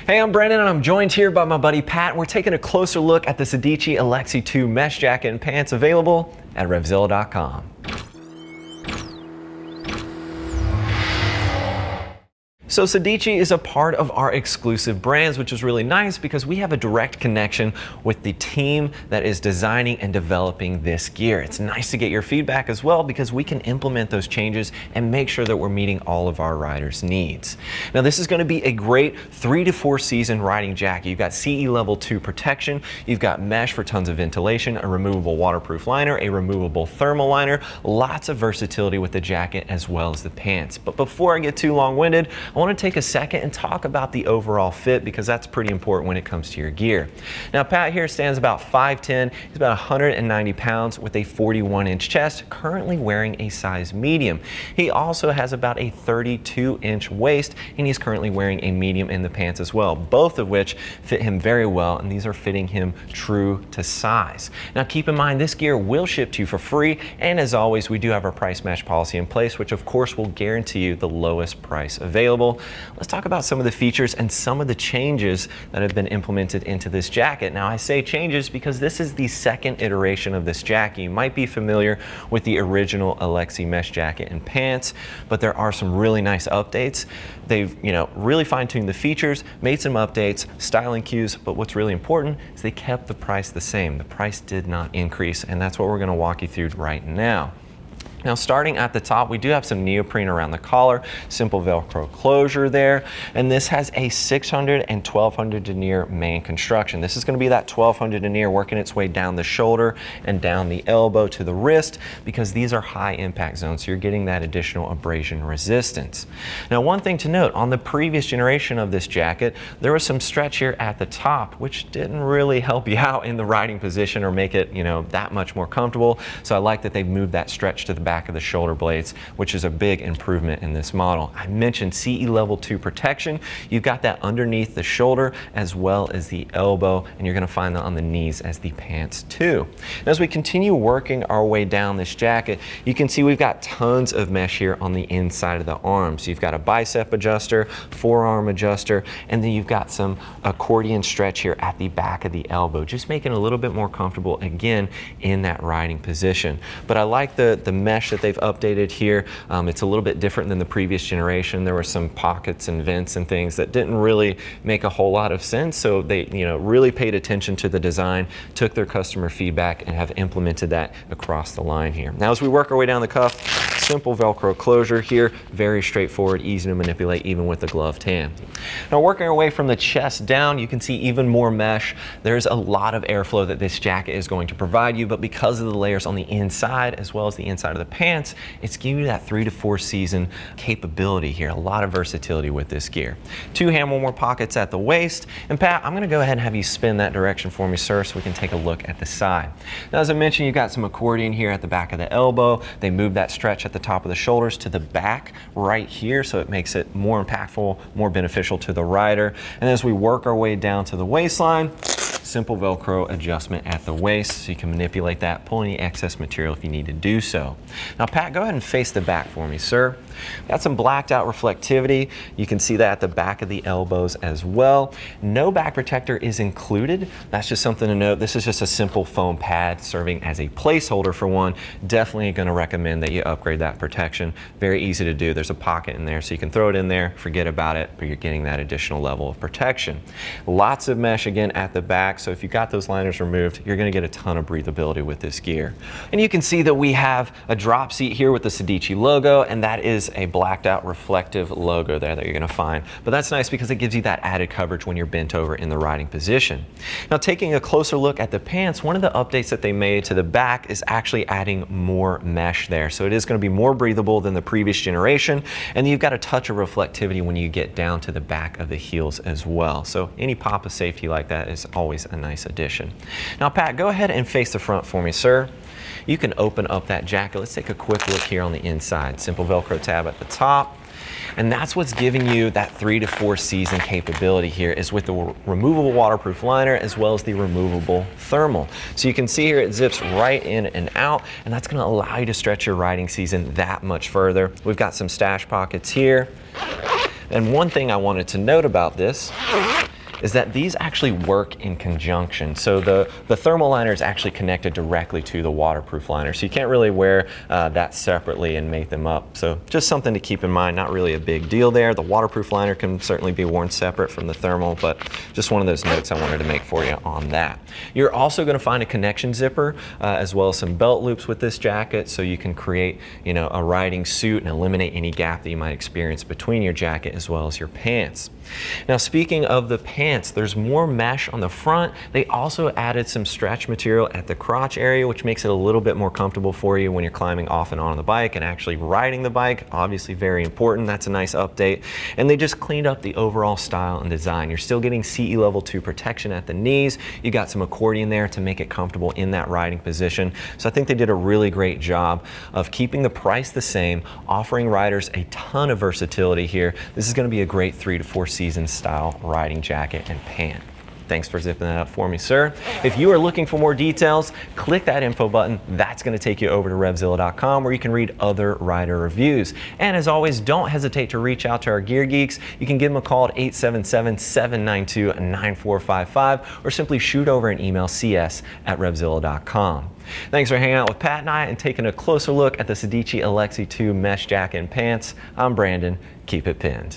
Hey, I'm Brandon and I'm joined here by my buddy Pat. We're taking a closer look at the Sedici Alexi 2 mesh jacket and pants available at RevZilla.com. So Sedici is a part of our exclusive brands, which is really nice because we have a direct connection with the team that is designing and developing this gear. It's nice to get your feedback as well because we can implement those changes and make sure that we're meeting all of our riders' needs. Now this is going to be a great 3 to 4 season riding jacket. You've got CE level 2 protection, you've got mesh for tons of ventilation, a removable waterproof liner, a removable thermal liner, lots of versatility with the jacket as well as the pants. But before I get too long-winded, I want to take a second and talk about the overall fit because that's pretty important when it comes to your gear. Now Pat here stands about 5'10", he's about 190 pounds with a 41-inch chest, currently wearing a size medium. He also has about a 32-inch waist and he's currently wearing a medium in the pants as well, both of which fit him very well, and these are fitting him true to size. Now keep in mind this gear will ship to you for free, and as always we do have our price match policy in place, which of course will guarantee you the lowest price available. Let's talk about some of the features and some of the changes that have been implemented into this jacket. Now I say changes because this is the second iteration of this jacket. You might be familiar with the original Alexi mesh jacket and pants, but there are some really nice updates. They've really fine-tuned the features, made some updates, styling cues, but what's really important is they kept the price the same. The price did not increase, and that's what we're going to walk you through right now. Now starting at the top, we do have some neoprene around the collar, simple Velcro closure there, and this has a 600 and 1200 denier main construction. This is going to be that 1200 denier working its way down the shoulder and down the elbow to the wrist because these are high impact zones, so you're getting that additional abrasion resistance. Now one thing to note, on the previous generation of this jacket, there was some stretch here at the top, which didn't really help you out in the riding position or make it that much more comfortable. So I like that they've moved that stretch to the back of the shoulder blades, which is a big improvement in this model. I mentioned CE level 2 protection. You've got that underneath the shoulder as well as the elbow, and you're going to find that on the knees as the pants too. And as we continue working our way down this jacket, you can see we've got tons of mesh here on the inside of the arms. You've got a bicep adjuster, forearm adjuster, and then you've got some accordion stretch here at the back of the elbow, just making it a little bit more comfortable again in that riding position. But I like the mesh that they've updated here. It's a little bit different than the previous generation. There were some pockets and vents and things that didn't really make a whole lot of sense, so they really paid attention to the design, took their customer feedback, and have implemented that across the line here. Now as we work our way down the cuff, simple Velcro closure here, very straightforward, easy to manipulate even with the gloved hand. Now working our way from the chest down, you can see even more mesh. There's a lot of airflow that this jacket is going to provide you, but because of the layers on the inside as well as the inside of the pants, it's giving you that 3 to 4 season capability here. A lot of versatility with this gear. 2 hand-warmer pockets at the waist. And Pat, I'm going to go ahead and have you spin that direction for me, sir, so we can take a look at the side. Now, as I mentioned, you've got some accordion here at the back of the elbow. They moved that stretch at the top of the shoulders to the back right here, so it makes it more impactful, more beneficial to the rider. And as we work our way down to the waistline, simple Velcro adjustment at the waist, so you can manipulate that, pull any excess material if you need to do so. Now Pat, go ahead and face the back for me, sir. Got some blacked out reflectivity. You can see that at the back of the elbows as well. No back protector is included. That's just something to note. This is just a simple foam pad serving as a placeholder for one. Definitely going to recommend that you upgrade that protection. Very easy to do. There's a pocket in there, so you can throw it in there, forget about it, but you're getting that additional level of protection. Lots of mesh again at the back, so if you got those liners removed, you're going to get a ton of breathability with this gear. And you can see that we have a drop seat here with the Sedici logo, and that is a blacked out reflective logo there that you're going to find. But that's nice because it gives you that added coverage when you're bent over in the riding position. Now taking a closer look at the pants, one of the updates that they made to the back is actually adding more mesh there. So it is going to be more breathable than the previous generation, and you've got a touch of reflectivity when you get down to the back of the heels as well. So any pop of safety like that is always a nice addition. Now Pat, go ahead and face the front for me, sir. You can open up that jacket. Let's take a quick look here on the inside. Simple Velcro tab at the top. And that's what's giving you that 3 to 4 season capability here, is with the removable waterproof liner as well as the removable thermal. So you can see here it zips right in and out, and that's going to allow you to stretch your riding season that much further. We've got some stash pockets here. And one thing I wanted to note about this is that these actually work in conjunction. So the thermal liner is actually connected directly to the waterproof liner. So you can't really wear that separately and make them up. So just something to keep in mind, not really a big deal there. The waterproof liner can certainly be worn separate from the thermal, but just one of those notes I wanted to make for you on that. You're also gonna find a connection zipper as well as some belt loops with this jacket, so you can create, you know, a riding suit and eliminate any gap that you might experience between your jacket as well as your pants. Now, speaking of the pants, there's more mesh on the front. They also added some stretch material at the crotch area, which makes it a little bit more comfortable for you when you're climbing off and on the bike and actually riding the bike. Obviously very important. That's a nice update. And they just cleaned up the overall style and design. You're still getting CE level 2 protection at the knees. You got some accordion there to make it comfortable in that riding position. So I think they did a really great job of keeping the price the same, offering riders a ton of versatility here. This is going to be a great 3 to 4 season style riding jacket and pant. Thanks for zipping that up for me, sir. If you are looking for more details, click that info button. That's going to take you over to RevZilla.com, where you can read other rider reviews. And as always, don't hesitate to reach out to our gear geeks. You can give them a call at 877-792-9455, or simply shoot over an email, cs@RevZilla.com. Thanks for hanging out with Pat and I and taking a closer look at the Sedici Alexi 2 mesh jacket and pants. I'm Brandon. Keep it pinned.